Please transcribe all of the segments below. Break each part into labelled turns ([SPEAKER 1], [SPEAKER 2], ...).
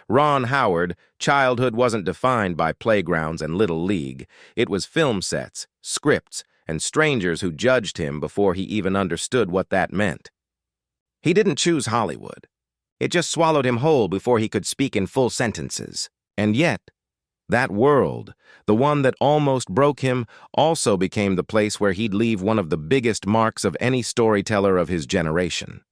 [SPEAKER 1] Ron Howard, childhood wasn't defined by playgrounds and Little League. It was film sets, scripts, and strangers who judged him before he even understood what that meant. He didn't choose Hollywood. It just swallowed him whole before he could speak in full sentences. And yet, that world, the one that almost broke him, also became the place where he'd leave one of the biggest marks of any storyteller of his generation.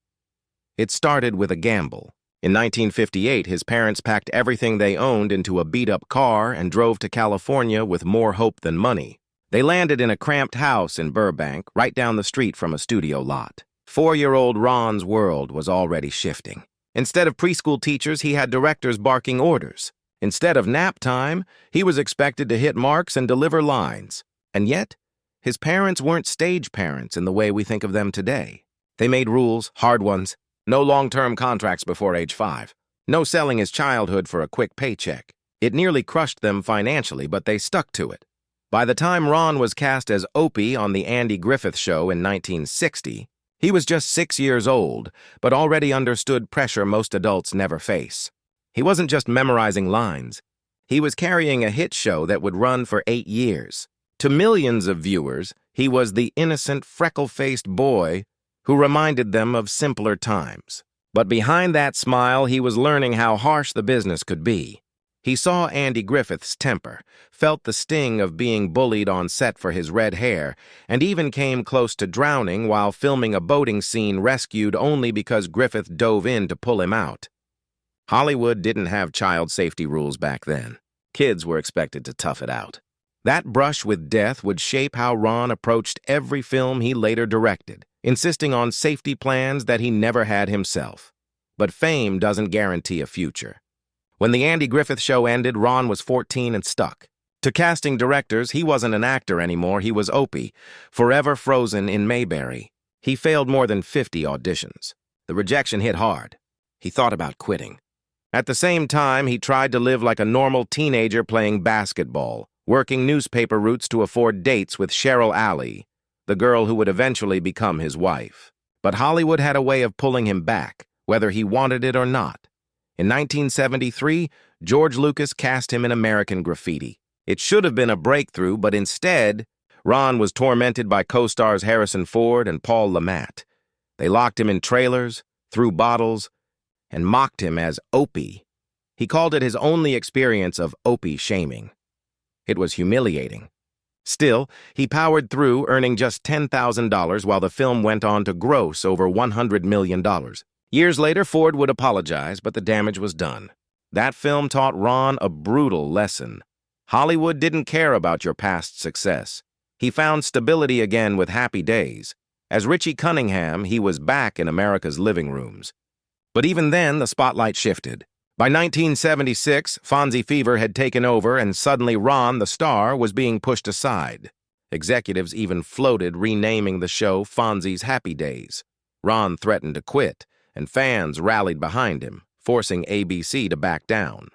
[SPEAKER 1] It started with a gamble. In 1958, his parents packed everything they owned into a beat-up car and drove to California with more hope than money. They landed in a cramped house in Burbank, right down the street from a studio lot. 4-year-old Ron's world was already shifting. Instead of preschool teachers, he had directors barking orders. Instead of nap time, he was expected to hit marks and deliver lines. And yet, his parents weren't stage parents in the way we think of them today. They made rules, hard ones. No long-term contracts before age 5. No selling his childhood for a quick paycheck. It nearly crushed them financially, but they stuck to it. By the time Ron was cast as Opie on The Andy Griffith Show in 1960, he was just 6 years old, but already understood pressure most adults never face. He wasn't just memorizing lines. He was carrying a hit show that would run for 8 years. To millions of viewers, he was the innocent, freckle-faced boy who reminded them of simpler times. But behind that smile, he was learning how harsh the business could be. He saw Andy Griffith's temper, felt the sting of being bullied on set for his red hair, and even came close to drowning while filming a boating scene rescued only because Griffith dove in to pull him out. Hollywood didn't have child safety rules back then. Kids were expected to tough it out. That brush with death would shape how Ron approached every film he later directed, insisting on safety plans that he never had himself. But fame doesn't guarantee a future. When The Andy Griffith Show ended, Ron was 14 and stuck. To casting directors, he wasn't an actor anymore, he was Opie, forever frozen in Mayberry. He failed more than 50 auditions. The rejection hit hard. He thought about quitting. At the same time, he tried to live like a normal teenager playing basketball, working newspaper routes to afford dates with Cheryl Alley, the girl who would eventually become his wife. But Hollywood had a way of pulling him back, whether he wanted it or not. In 1973, George Lucas cast him in American Graffiti. It should have been a breakthrough, but instead, Ron was tormented by co-stars Harrison Ford and Paul Le Mat. They locked him in trailers, threw bottles, and mocked him as Opie. He called it his only experience of Opie-shaming. It was humiliating. Still, he powered through, earning just $10,000 while the film went on to gross over $100 million. Years later, Ford would apologize, but the damage was done. That film taught Ron a brutal lesson. Hollywood didn't care about your past success. He found stability again with Happy Days. As Richie Cunningham, he was back in America's living rooms. But even then, the spotlight shifted. By 1976, Fonzie fever had taken over, and suddenly Ron, the star, was being pushed aside. Executives even floated renaming the show Fonzie's Happy Days. Ron threatened to quit, and fans rallied behind him, forcing ABC to back down.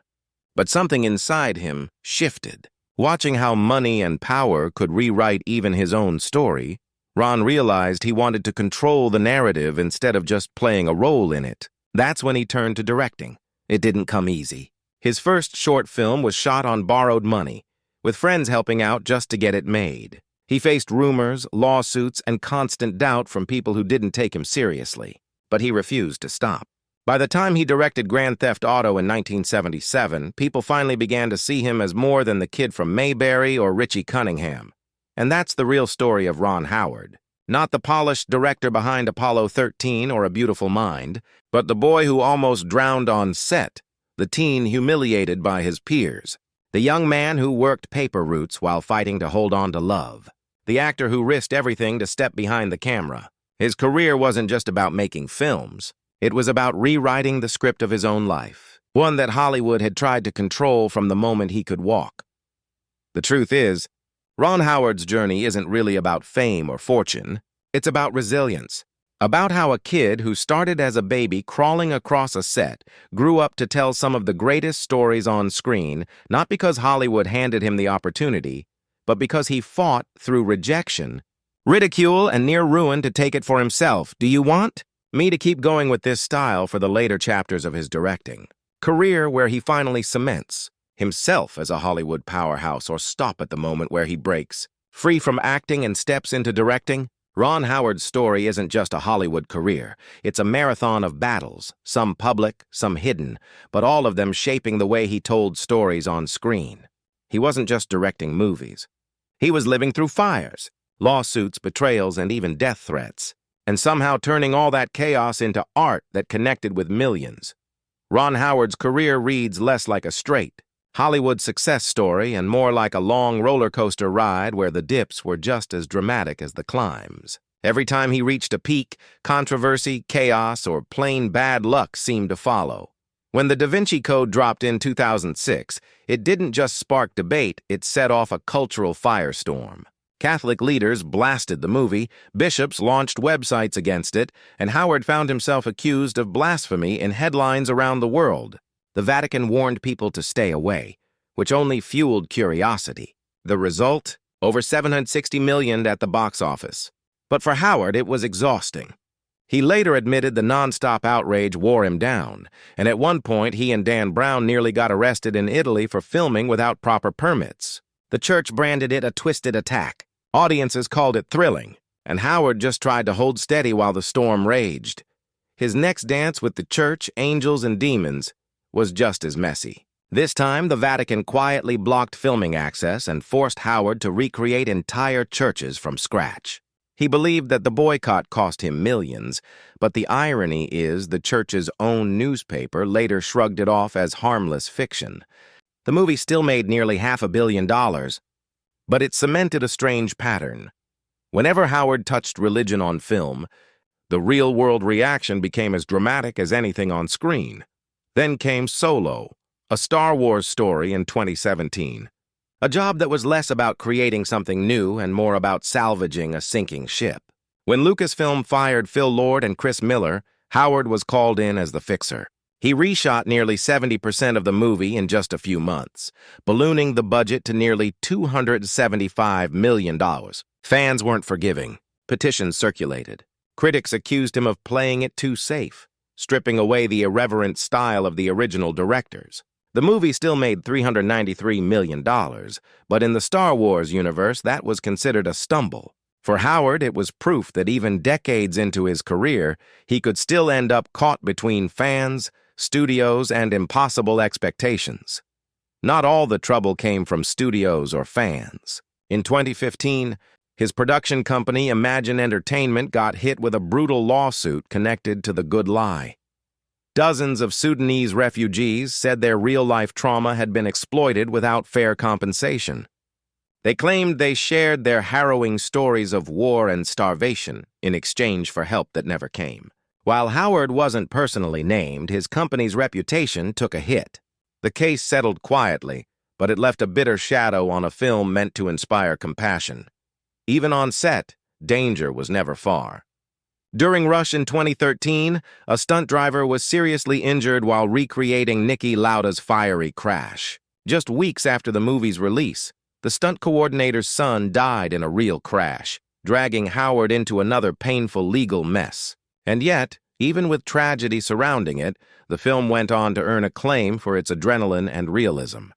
[SPEAKER 1] But something inside him shifted. Watching how money and power could rewrite even his own story, Ron realized he wanted to control the narrative instead of just playing a role in it. That's when he turned to directing. It didn't come easy. His first short film was shot on borrowed money, with friends helping out just to get it made. He faced rumors, lawsuits, and constant doubt from people who didn't take him seriously. But he refused to stop. By the time he directed Grand Theft Auto in 1977, people finally began to see him as more than the kid from Mayberry or Richie Cunningham. And that's the real story of Ron Howard. Not the polished director behind Apollo 13 or A Beautiful Mind, but the boy who almost drowned on set, the teen humiliated by his peers, the young man who worked paper routes while fighting to hold on to love, the actor who risked everything to step behind the camera. His career wasn't just about making films. It was about rewriting the script of his own life, one that Hollywood had tried to control from the moment he could walk. The truth is, Ron Howard's journey isn't really about fame or fortune. It's about resilience. About how a kid who started as a baby crawling across a set grew up to tell some of the greatest stories on screen, not because Hollywood handed him the opportunity, but because he fought through rejection, ridicule, and near ruin to take it for himself. Do you want me to keep going with this style for the later chapters of his directing? Career where he finally cements himself as a Hollywood powerhouse, or stop at the moment where he breaks. Free from acting and steps into directing, Ron Howard's story isn't just a Hollywood career. It's a marathon of battles, some public, some hidden, but all of them shaping the way he told stories on screen. He wasn't just directing movies. He was living through fires, lawsuits, betrayals, and even death threats, and somehow turning all that chaos into art that connected with millions. Ron Howard's career reads less like a straight Hollywood success story and more like a long roller coaster ride where the dips were just as dramatic as the climbs. Every time he reached a peak, controversy, chaos, or plain bad luck seemed to follow. When the Da Vinci Code dropped in 2006, it didn't just spark debate, it set off a cultural firestorm. Catholic leaders blasted the movie, bishops launched websites against it, and Howard found himself accused of blasphemy in headlines around the world. The Vatican warned people to stay away, which only fueled curiosity. The result? Over $760 million at the box office. But for Howard, it was exhausting. He later admitted the nonstop outrage wore him down, and at one point he and Dan Brown nearly got arrested in Italy for filming without proper permits. The church branded it a twisted attack. Audiences called it thrilling, and Howard just tried to hold steady while the storm raged. His next dance with the church, angels, and demons was just as messy. This time, the Vatican quietly blocked filming access and forced Howard to recreate entire churches from scratch. He believed that the boycott cost him millions, but the irony is the church's own newspaper later shrugged it off as harmless fiction. The movie still made nearly $500 million, but it cemented a strange pattern. Whenever Howard touched religion on film, the real-world reaction became as dramatic as anything on screen. Then came Solo, a Star Wars story in 2017. A job that was less about creating something new and more about salvaging a sinking ship. When Lucasfilm fired Phil Lord and Chris Miller, Howard was called in as the fixer. He reshot nearly 70% of the movie in just a few months, ballooning the budget to nearly $275 million. Fans weren't forgiving. Petitions circulated. Critics accused him of playing it too safe, stripping away the irreverent style of the original directors. The movie still made $393 million, but in the Star Wars universe, that was considered a stumble. For Howard, it was proof that even decades into his career, he could still end up caught between fans, studios, and impossible expectations. Not all the trouble came from studios or fans. In 2015, his production company, Imagine Entertainment, got hit with a brutal lawsuit connected to The Good Lie. Dozens of Sudanese refugees said their real-life trauma had been exploited without fair compensation. They claimed they shared their harrowing stories of war and starvation in exchange for help that never came. While Howard wasn't personally named, his company's reputation took a hit. The case settled quietly, but it left a bitter shadow on a film meant to inspire compassion. Even on set, danger was never far. During Rush in 2013, a stunt driver was seriously injured while recreating Niki Lauda's fiery crash. Just weeks after the movie's release, the stunt coordinator's son died in a real crash, dragging Howard into another painful legal mess. And yet, even with tragedy surrounding it, the film went on to earn acclaim for its adrenaline and realism.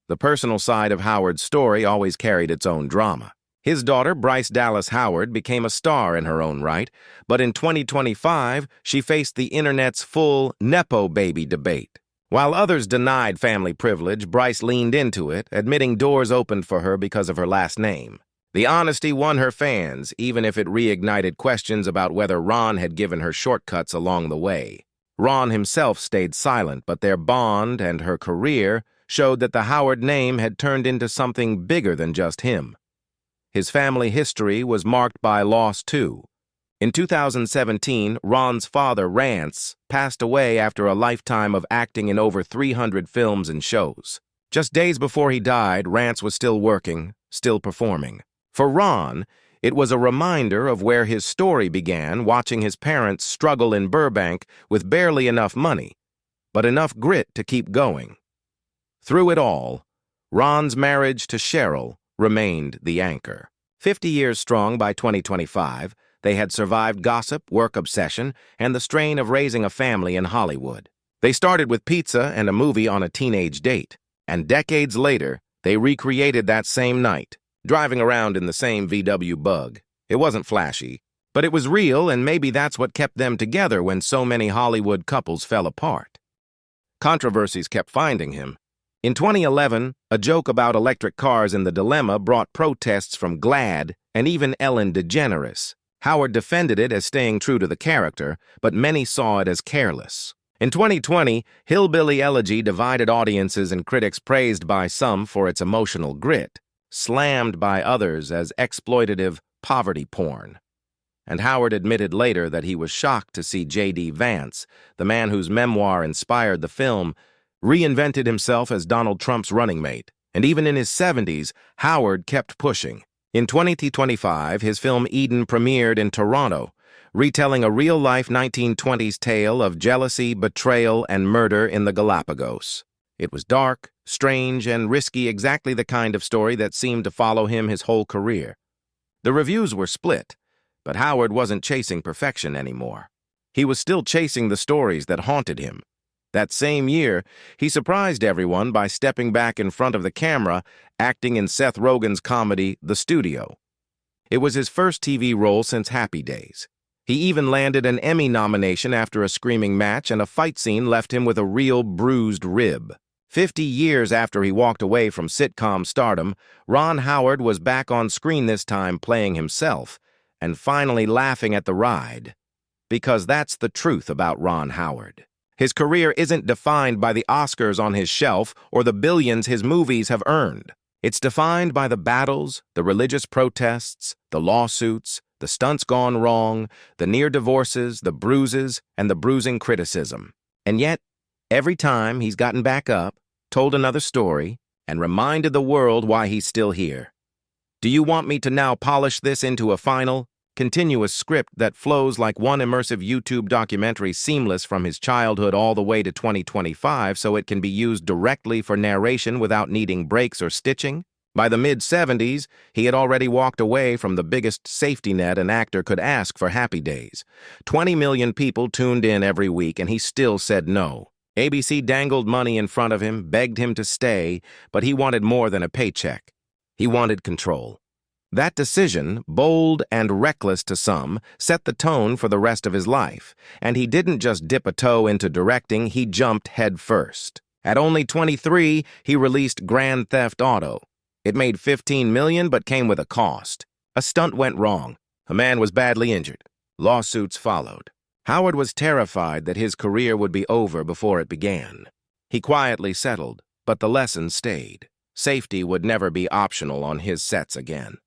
[SPEAKER 1] The personal side of Howard's story always carried its own drama. His daughter, Bryce Dallas Howard, became a star in her own right, but in 2025, she faced the internet's full Nepo baby debate. While others denied family privilege, Bryce leaned into it, admitting doors opened for her because of her last name. The honesty won her fans, even if it reignited questions about whether Ron had given her shortcuts along the way. Ron himself stayed silent, but their bond and her career showed that the Howard name had turned into something bigger than just him. His family history was marked by loss, too. In 2017, Ron's father, Rance, passed away after a lifetime of acting in over 300 films and shows. Just days before he died, Rance was still working, still performing. For Ron, it was a reminder of where his story began, watching his parents struggle in Burbank with barely enough money, but enough grit to keep going. Through it all, Ron's marriage to Cheryl remained the anchor. 50 years strong by 2025, they had survived gossip, work obsession, and the strain of raising a family in Hollywood. They started with pizza and a movie on a teenage date, and decades later, they recreated that same night, driving around in the same VW Bug. It wasn't flashy, but it was real, and maybe that's what kept them together when so many Hollywood couples fell apart. Controversies kept finding him. In 2011, a joke about electric cars in The Dilemma brought protests from GLAAD and even Ellen DeGeneres. Howard defended it as staying true to the character, but many saw it as careless. In 2020, Hillbilly Elegy divided audiences and critics, praised by some for its emotional grit, slammed by others as exploitative poverty porn. And Howard admitted later that he was shocked to see J.D. Vance, the man whose memoir inspired the film, reinvented himself as Donald Trump's running mate. And even in his 70s, Howard kept pushing. In 2025, his film Eden premiered in Toronto, retelling a real-life 1920s tale of jealousy, betrayal, and murder in the Galapagos. It was dark, strange, and risky, exactly the kind of story that seemed to follow him his whole career. The reviews were split, but Howard wasn't chasing perfection anymore. He was still chasing the stories that haunted him. That same year, he surprised everyone by stepping back in front of the camera, acting in Seth Rogen's comedy, The Studio. It was his first TV role since Happy Days. He even landed an Emmy nomination after a screaming match, and a fight scene left him with a real bruised rib. 50 years after he walked away from sitcom stardom, Ron Howard was back on screen, this time playing himself, and finally laughing at the ride. Because that's the truth about Ron Howard. His career isn't defined by the Oscars on his shelf or the billions his movies have earned. It's defined by the battles, the religious protests, the lawsuits, the stunts gone wrong, the near divorces, the bruises, and the bruising criticism. And yet, every time he's gotten back up, told another story, and reminded the world why he's still here. Do you want me to now polish this into a final, continuous script that flows like one immersive YouTube documentary, seamless from his childhood all the way to 2025, so it can be used directly for narration without needing breaks or stitching? By the mid-70s, he had already walked away from the biggest safety net an actor could ask for Happy Days. 20 million people tuned in every week, and he still said no. ABC dangled money in front of him, begged him to stay, but he wanted more than a paycheck. He wanted control. That decision, bold and reckless to some, set the tone for the rest of his life, and he didn't just dip a toe into directing, he jumped head first. At only 23, he released Grand Theft Auto. It made $15 million, but came with a cost. A stunt went wrong. A man was badly injured. Lawsuits followed. Howard was terrified that his career would be over before it began. He quietly settled, but the lesson stayed. Safety would never be optional on his sets again.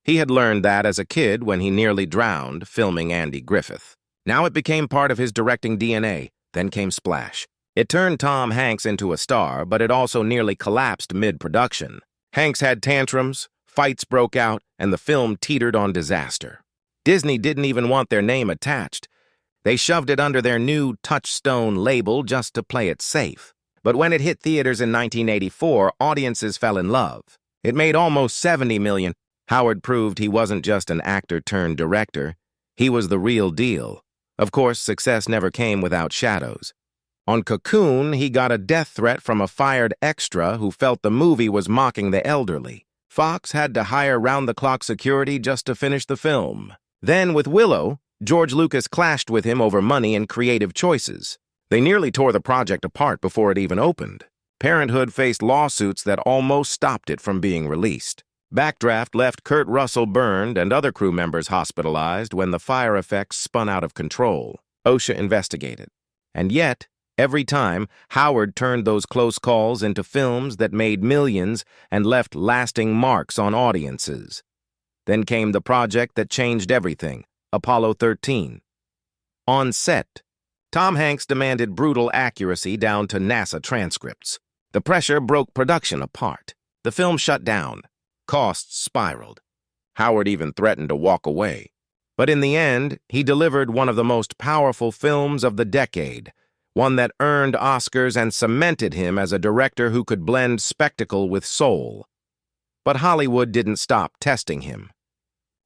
[SPEAKER 1] He had learned that as a kid when he nearly drowned filming Andy Griffith. Now it became part of his directing DNA. Then came Splash. It turned Tom Hanks into a star, but it also nearly collapsed mid-production. Hanks had tantrums, fights broke out, and the film teetered on disaster. Disney didn't even want their name attached. They shoved it under their new Touchstone label just to play it safe. But when it hit theaters in 1984, audiences fell in love. It made almost $70 million. Howard proved he wasn't just an actor-turned-director. He was the real deal. Of course, success never came without shadows. On Cocoon, he got a death threat from a fired extra who felt the movie was mocking the elderly. Fox had to hire round-the-clock security just to finish the film. Then, with Willow, George Lucas clashed with him over money and creative choices. They nearly tore the project apart before it even opened. Parenthood faced lawsuits that almost stopped it from being released. Backdraft left Kurt Russell burned and other crew members hospitalized when the fire effects spun out of control. OSHA investigated. And yet, every time, Howard turned those close calls into films that made millions and left lasting marks on audiences. Then came the project that changed everything, Apollo 13. On set, Tom Hanks demanded brutal accuracy down to NASA transcripts. The pressure broke production apart. The film shut down. Costs spiraled. Howard even threatened to walk away. But in the end, he delivered one of the most powerful films of the decade, one that earned Oscars and cemented him as a director who could blend spectacle with soul. But Hollywood didn't stop testing him.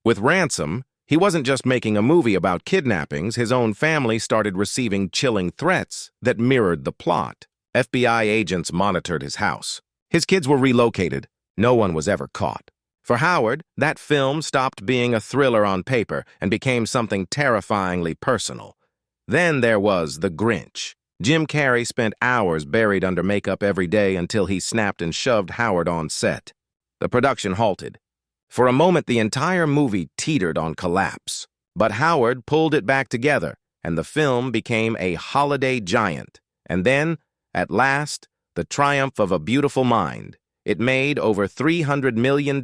[SPEAKER 1] With Ransom, He wasn't just making a movie about kidnappings, his own family started receiving chilling threats that mirrored the plot. FBI agents monitored his house. His kids were relocated. No one was ever caught. For Howard, that film stopped being a thriller on paper and became something terrifyingly personal. Then there was The Grinch. Jim Carrey spent hours buried under makeup every day until he snapped and shoved Howard on set. The production halted. For a moment, the entire movie teetered on collapse. But Howard pulled it back together, and the film became a holiday giant. And then, at last, the triumph of a beautiful mind. It made over $300 million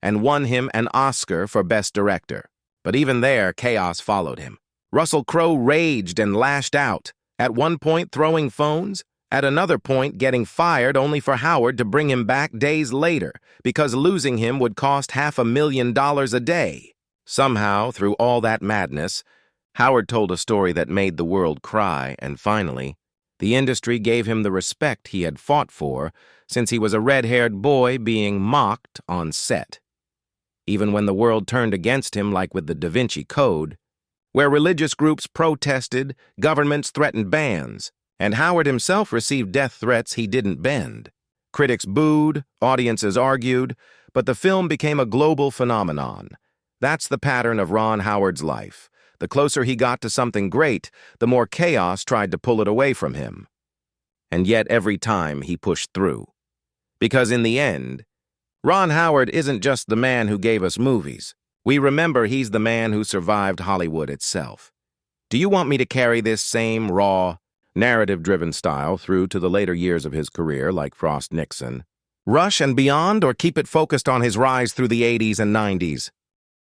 [SPEAKER 1] and won him an Oscar for Best Director. But even there, chaos followed him. Russell Crowe raged and lashed out, at one point throwing phones, at another point getting fired only for Howard to bring him back days later because losing him would cost $500,000 a day. Somehow, through all that madness, Howard told a story that made the world cry, and finally, the industry gave him the respect he had fought for since he was a red-haired boy being mocked on set. Even when the world turned against him, like with the Da Vinci Code, where religious groups protested, governments threatened bans, and Howard himself received death threats he didn't bend. Critics booed, audiences argued, but the film became a global phenomenon. That's the pattern of Ron Howard's life. The closer he got to something great, the more chaos tried to pull it away from him. And yet every time he pushed through. Because in the end, Ron Howard isn't just the man who gave us movies. We remember he's the man who survived Hollywood itself. Do you want me to carry this same raw, narrative-driven style through to the later years of his career, like Frost Nixon? Rush and beyond, or keep it focused on his rise through the 80s and 90s?